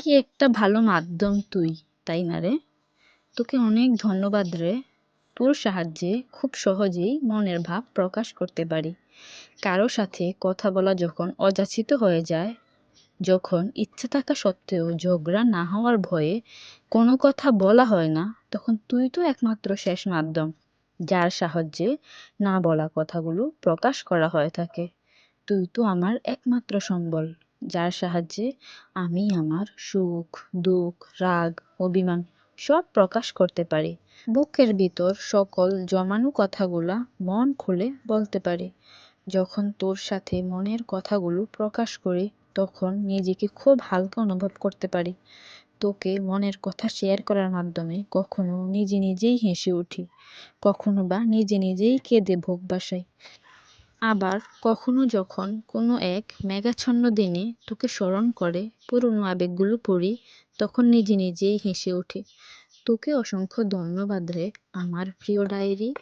কি একটা ভালো মাধ্যম তুই, তাই না রে? তোকে অনেক ধন্যবাদ রে। তোর সাহায্যে খুব সহজেই মনের ভাব প্রকাশ করতে পারি। কারো সাথে কথা বলা যখন অযাচিত হয়ে যায়, যখন ইচ্ছে থাকা সত্ত্বেও ঝগড়া না হওয়ার ভয়ে কোনো কথা বলা হয় না, তখন তুই তো একমাত্র শেষ মাধ্যম, যার সাহায্যে না বলা কথাগুলো প্রকাশ করা হয়ে থাকে। তুই তো আমার একমাত্র সম্বল, যার সাহায্যে আমি আমার সুখ, দুঃখ, রাগ, অভিমান সব প্রকাশ করতে পারি। বুকের ভিতর সকল জমানো কথাগুলা মন খুলে বলতে পারি। যখন তোর সাথে মনের কথাগুলো প্রকাশ করি, তখন নিজেকে খুব হালকা অনুভব করতে পারি। তোকে মনের কথা শেয়ার করার মাধ্যমে কখনো নিজে নিজেই হেসে উঠি, কখনো বা নিজে নিজেই কেঁদে ভোগ বাসাই। আবার কখনো যখন কোনো এক মেঘাচ্ছন্ন দিনে তোকে স্মরণ করে পুরনো আবেগগুলো পড়ি, তখন নিজে নিজেই হেসে উঠি। তোকে অসংখ্য ধন্যবাদ রে, আমার প্রিয় ডায়েরি।